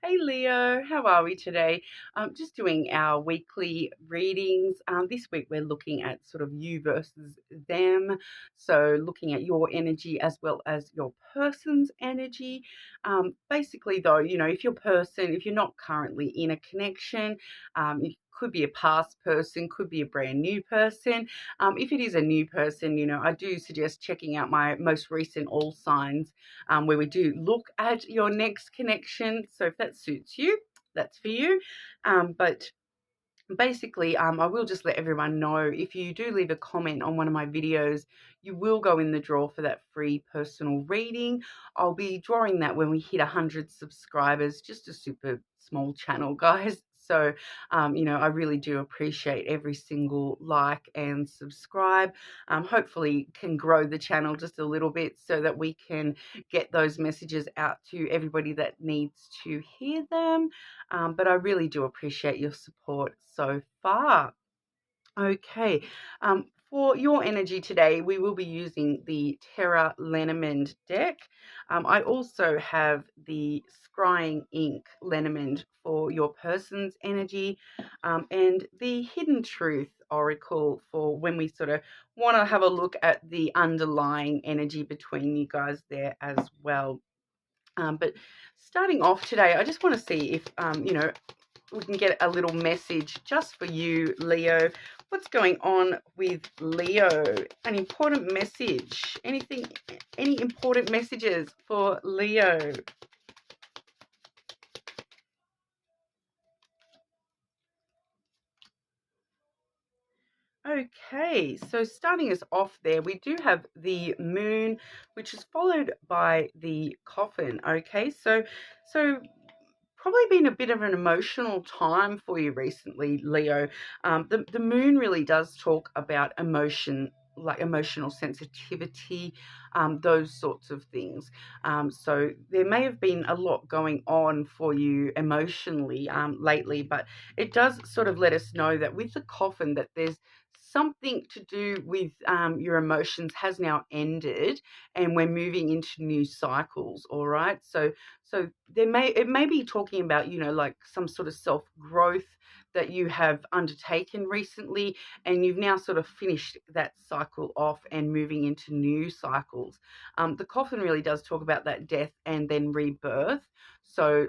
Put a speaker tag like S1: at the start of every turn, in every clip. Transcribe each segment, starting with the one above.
S1: Hey Leo, how are we today? Just doing our weekly readings. This week we're looking at sort of you versus them. So looking at your energy as well as your person's energy. Basically, though, if you're not currently in a connection, it could be a past person, could be a brand new person. If it is a new person, I do suggest checking out my most recent All Signs where we do look at your next connection. So if that suits you, that's for you. But basically, I will just let everyone know if you do leave a comment on one of my videos, you will go in the draw for that free personal reading. I'll be drawing that when we hit 100 subscribers, just a super small channel, guys. So, I really do appreciate every single like and subscribe. Hopefully can grow the channel just a little bit so that we can get those messages out to everybody that needs to hear them. But I really do appreciate your support so far. Okay, for your energy today, we will be using the Terra Lenormand deck. I also have the Scrying Ink Lenormand for your person's energy, and the Hidden Truth Oracle for when we sort of want to have a look at the underlying energy between you guys there as well. But starting off today, I just want to see if, we can get a little message just for you, Leo. What's going on with Leo? An important message. Any important messages for Leo? Okay, so starting us off there, we do have the moon, which is followed by the coffin. Okay, so probably been a bit of an emotional time for you recently, Leo. The moon really does talk about emotion, like emotional sensitivity, those sorts of things. So there may have been a lot going on for you emotionally lately, but it does sort of let us know that with the coffin that there's something to do with your emotions has now ended and we're moving into new cycles. All right, so it may be talking about, like some sort of self-growth that you have undertaken recently, and you've now sort of finished that cycle off and moving into new cycles. The coffin really does talk about that death and then rebirth. So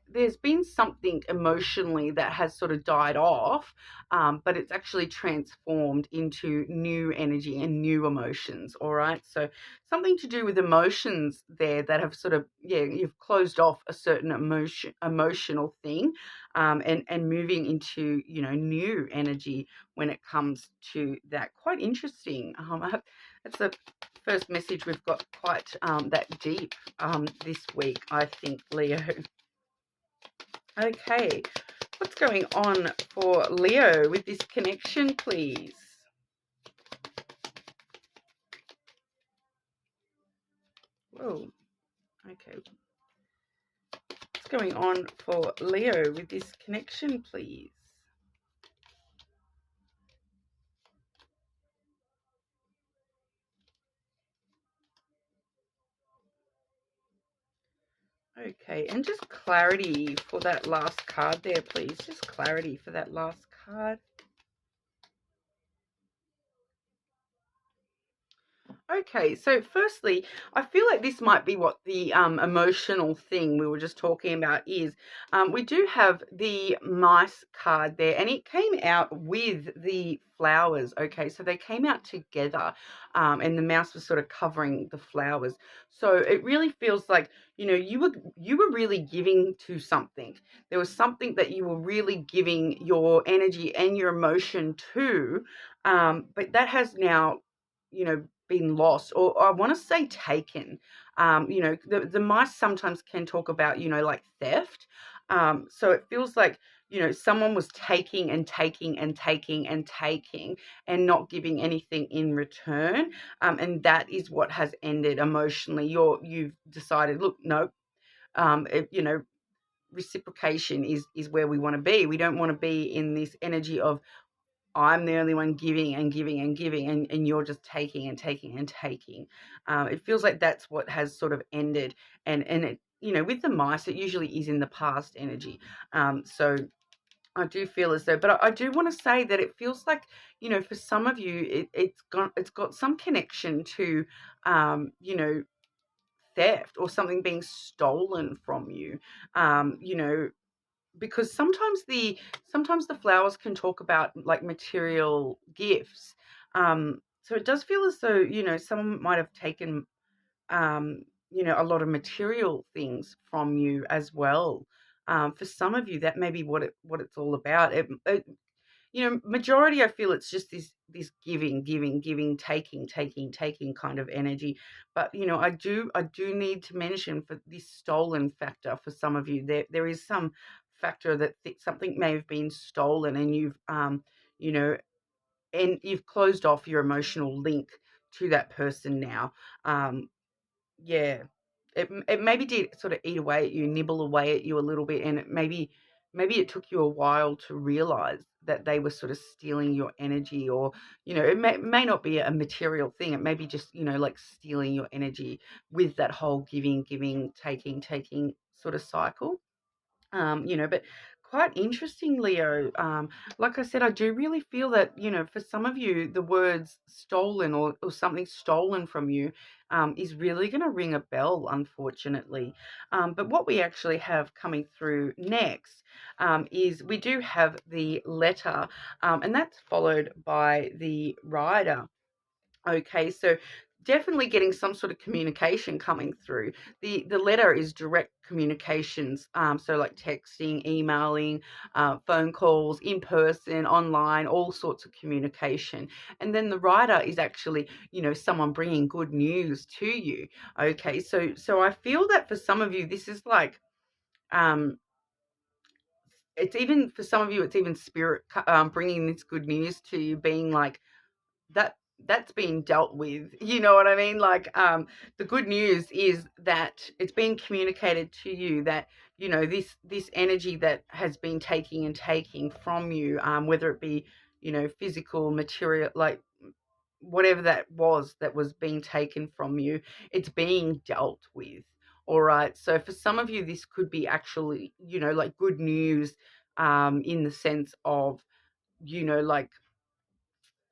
S1: there's been something emotionally that has sort of died off, but it's actually transformed into new energy and new emotions. All right, so something to do with emotions there that have sort of, you've closed off a certain emotional thing, and moving into, new energy when it comes to that. Quite interesting. That's the first message we've got quite that deep this week, I think, Leo. Okay, what's going on for Leo with this connection, please? Whoa, okay. What's going on for Leo with this connection, please? Okay, and just clarity for that last card there, please. Just clarity for that last card. Okay, so firstly, I feel like this might be what the emotional thing we were just talking about is. We do have the mice card there, and it came out with the flowers. Okay, so they came out together, and the mouse was sort of covering the flowers. So it really feels like, you were really giving to something. There was something that you were really giving your energy and your emotion to, but that has now, been lost, or I want to say taken. The mice sometimes can talk about, like theft. So it feels like, someone was taking and taking and taking and taking and not giving anything in return. And that is what has ended emotionally. You've decided, look, no, reciprocation is where we want to be. We don't want to be in this energy of I'm the only one giving and giving and giving, and you're just taking and taking and taking. It feels like that's what has sort of ended, and with the mice, it usually is in the past energy. So I do feel as though, but I do want to say that it feels like, for some of you, it's got some connection to, theft or something being stolen from you. Um, you know, because sometimes the flowers can talk about like material gifts. So it does feel as though, someone might have taken, a lot of material things from you as well. For some of you, that may be what it's all about. Majority, I feel it's just this giving, giving, giving, taking, taking, taking kind of energy. But I do need to mention, for this stolen factor, for some of you, there is some factor that something may have been stolen, and you know you've closed off your emotional link to that person now. um yeah, it maybe did sort of eat away at you, nibble away at you a little bit, and maybe it took you a while to realize that they were sort of stealing your energy. Or it may not be a material thing. It may be just, like stealing your energy with that whole giving, giving, taking, taking sort of cycle. But quite interesting, Leo. Like I said, I do really feel that, for some of you, the words stolen, or something stolen from you, is really going to ring a bell, unfortunately. But what we actually have coming through next, is we do have the letter, and that's followed by the rider. Okay, so definitely getting some sort of communication coming through. The letter is direct communications, so like texting, emailing, phone calls, in person, online, all sorts of communication. And then the writer is actually, someone bringing good news to you. Okay, so I feel that for some of you, this is like, um, it's even for some of you, it's even spirit, bringing this good news to you, being like, that that's been dealt with. You know what I mean? Like, the good news is that it's been communicated to you that, this energy that has been taking and taking from you, whether it be, physical, material, like whatever that was being taken from you, it's being dealt with. All right. So for some of you, this could be actually, like good news, in the sense of, like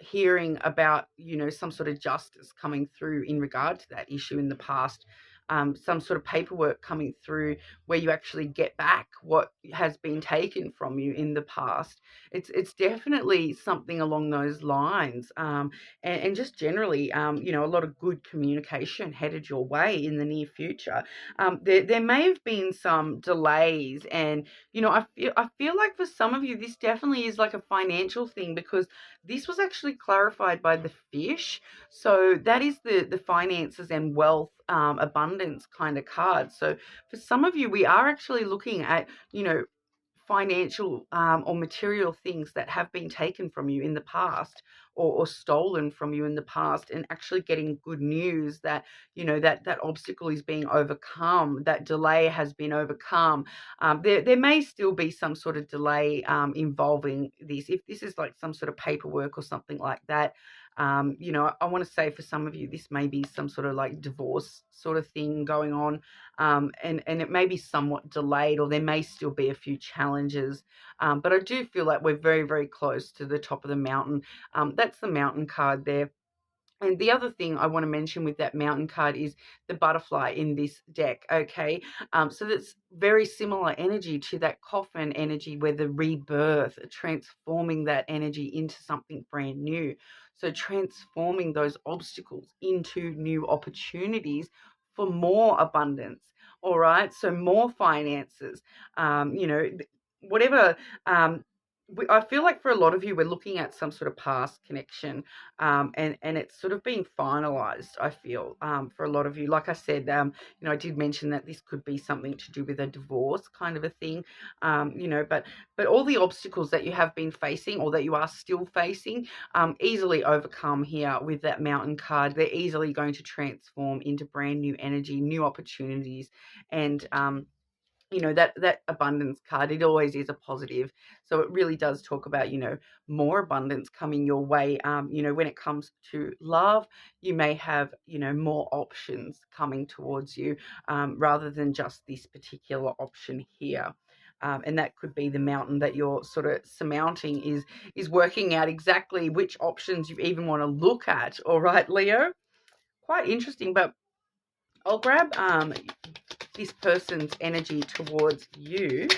S1: hearing about, some sort of justice coming through in regard to that issue in the past, some sort of paperwork coming through where you actually get back what has been taken from you in the past. It's definitely something along those lines, and just generally, a lot of good communication headed your way in the near future. There may have been some delays, and I feel like for some of you, this definitely is like a financial thing, because this was actually clarified by the fish. So that is the finances and wealth, abundance kind of card. So for some of you, we are actually looking at, financial, or material things that have been taken from you in the past, or stolen from you in the past, and actually getting good news that, that obstacle is being overcome, that delay has been overcome. There may still be some sort of delay, involving this, if this is like some sort of paperwork or something like that. I want to say, for some of you, this may be some sort of like divorce sort of thing going on, and it may be somewhat delayed, or there may still be a few challenges. But I do feel like we're very, very close to the top of the mountain. That's the mountain card there. And the other thing I want to mention with that mountain card is the butterfly in this deck, okay? So that's very similar energy to that coffin energy, where the rebirth, transforming that energy into something brand new. So transforming those obstacles into new opportunities for more abundance, all right? So more finances, whatever. I feel like for a lot of you, we're looking at some sort of past connection, and it's sort of being finalized. I feel, for a lot of you, like I said, I did mention that this could be something to do with a divorce kind of a thing, but all the obstacles that you have been facing, or that you are still facing, easily overcome here with that mountain card. They're easily going to transform into brand new energy, new opportunities, and that abundance card, it always is a positive. So it really does talk about, more abundance coming your way. When it comes to love, you may have, more options coming towards you, rather than just this particular option here. And that could be the mountain that you're sort of surmounting is working out exactly which options you even want to look at. All right, Leo, quite interesting. But I'll grab this person's energy towards you.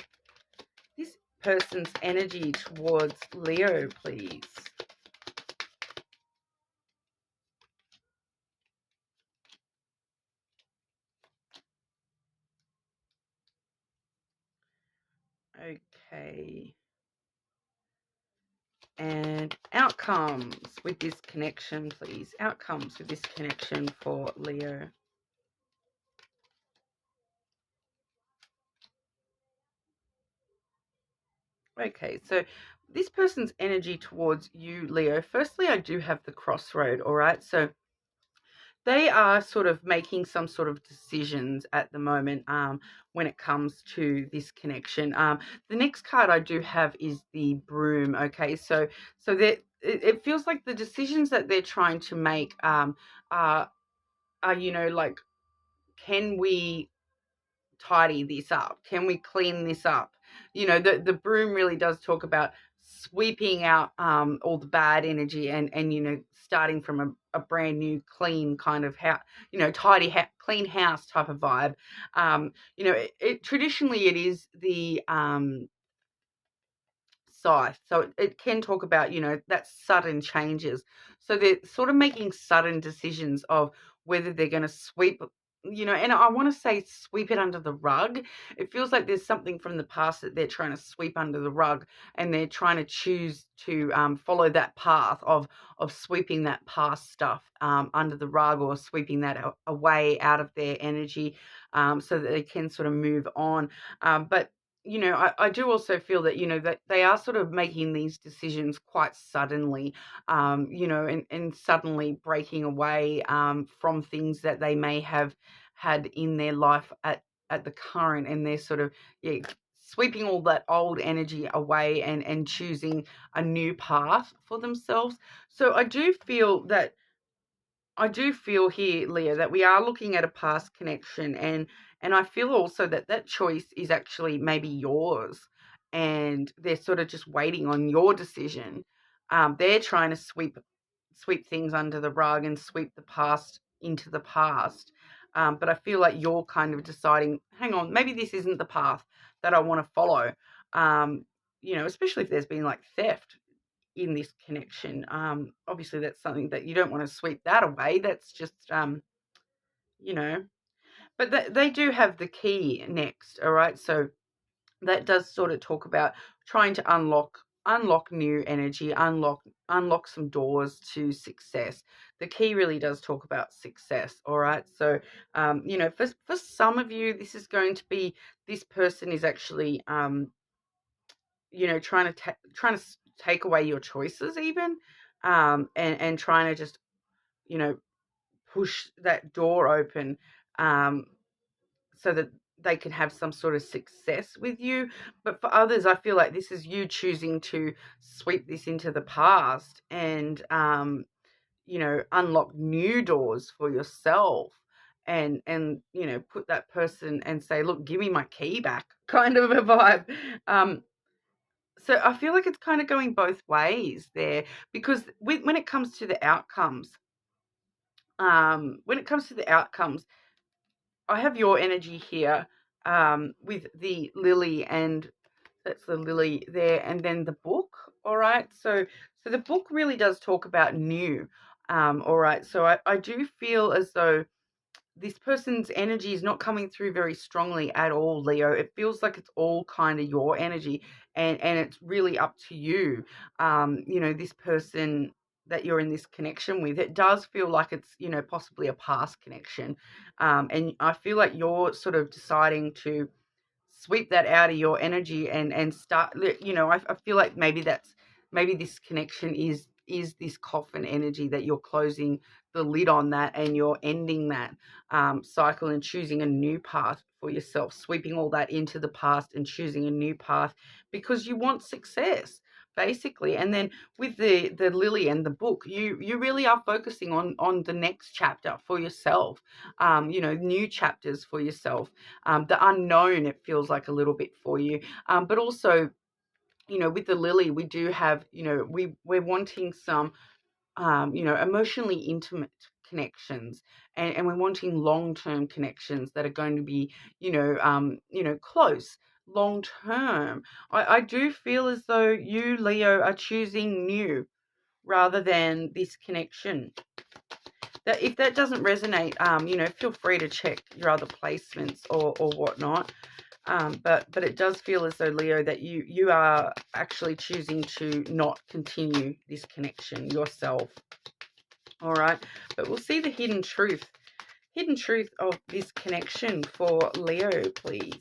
S1: This person's energy towards Leo, please. Okay. And outcomes with this connection, please. Outcomes with this connection for Leo. Okay, so this person's energy towards you, Leo. Firstly, I do have the crossroad, all right? So they are sort of making some sort of decisions at the moment, when it comes to this connection. The next card I do have is the broom. Okay, so that it feels like the decisions that they're trying to make, are like, can we tidy this up? Can we clean this up? The broom really does talk about sweeping out all the bad energy, and starting from a brand new clean kind of house, tidy clean house type of vibe. Traditionally it is the scythe. So it can talk about, that sudden changes. So they're sort of making sudden decisions of whether they're going to sweep, and I want to say sweep it under the rug. It feels like there's something from the past that they're trying to sweep under the rug, and they're trying to choose to follow that path of sweeping that past stuff under the rug, or sweeping that away out of their energy, so that they can sort of move on. But I do also feel that, that they are sort of making these decisions quite suddenly, and suddenly breaking away from things that they may have had in their life at the current, and they're sort of, yeah, sweeping all that old energy away, and choosing a new path for themselves. So I do feel here, Leah, that we are looking at a past connection, and I feel also that that choice is actually maybe yours, and they're sort of just waiting on your decision. They're trying to sweep things under the rug and sweep the past into the past. But I feel like you're kind of deciding, hang on, maybe this isn't the path that I want to follow. Especially if there's been like theft in this connection. Obviously that's something that you don't want to sweep that away. That's just, you know, but they do have the key next. All right. So that does sort of talk about trying to unlock new energy, unlock some doors to success. The key really does talk about success. All right. So, for some of you, this is going to be, this person is actually, trying to take away your choices even, and trying to just, you know, push that door open, so that they can have some sort of success with you. But for others, I feel like this is you choosing to sweep this into the past, and, unlock new doors for yourself, and put that person and say, look, give me my key back, kind of a vibe. So I feel like it's kind of going both ways there, because when it comes to the outcomes, I have your energy here, with the lily, and that's the lily there, and then the book. All right. So the book really does talk about new. All right. So I do feel as though this person's energy is not coming through very strongly at all, Leo. It feels like it's all kind of your energy, and it's really up to you. This person that you're in this connection with, it does feel like it's, possibly a past connection. And I feel like you're sort of deciding to sweep that out of your energy, and start, I feel like maybe this connection is this coffin energy that you're closing the lid on that, and you're ending that cycle and choosing a new path for yourself, sweeping all that into the past and choosing a new path because you want success, basically. And then with the lily and the book, you really are focusing on the next chapter for yourself, new chapters for yourself, the unknown, it feels like a little bit for you, but also, with the lily, we do have, we're wanting some, emotionally intimate connections, and we're wanting long-term connections that are going to be, close, long-term. I do feel as though you, Leo, are choosing new rather than this connection. That if that doesn't resonate, feel free to check your other placements or whatnot. But it does feel as though, Leo, that you are actually choosing to not continue this connection yourself. All right, but we'll see the hidden truth of this connection for Leo, please.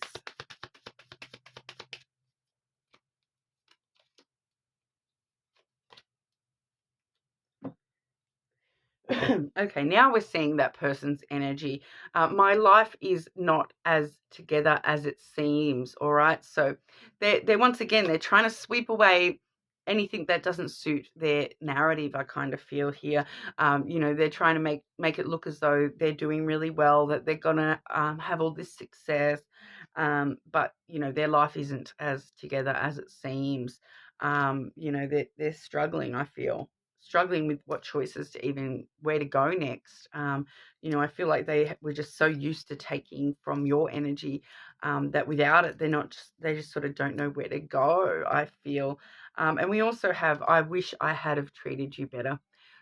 S1: Okay, now we're seeing that person's energy. My life is not as together as it seems. All right, so they're once again, they're trying to sweep away anything that doesn't suit their narrative. I kind of feel here, they're trying to make it look as though they're doing really well, that they're gonna have all this success, but their life isn't as together as it seems. They're struggling. I feel struggling with what choices to even where to go next. I feel like they were just so used to taking from your energy, that without it, they just sort of don't know where to go, I feel. And we also have, I wish I had have treated you better.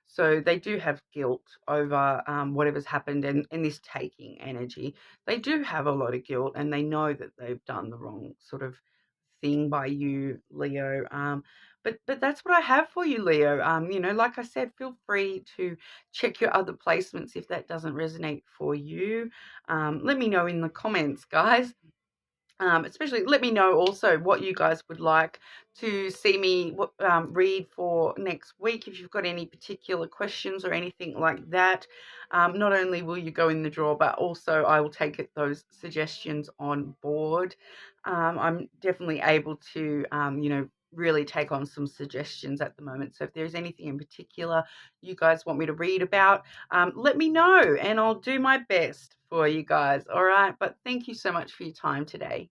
S1: So they do have guilt over whatever's happened, and this taking energy. They do have a lot of guilt, and they know that they've done the wrong sort of thing by you, Leo. But that's what I have for you, Leo. Like I said, feel free to check your other placements if that doesn't resonate for you. Let me know in the comments, guys. Especially let me know also what you guys would like to see me read for next week. If you've got any particular questions or anything like that, not only will you go in the draw, but also I will take those suggestions on board. I'm definitely able to, really take on some suggestions at the moment. So if there's anything in particular you guys want me to read about, let me know and I'll do my best for you guys. All right. But thank you so much for your time today.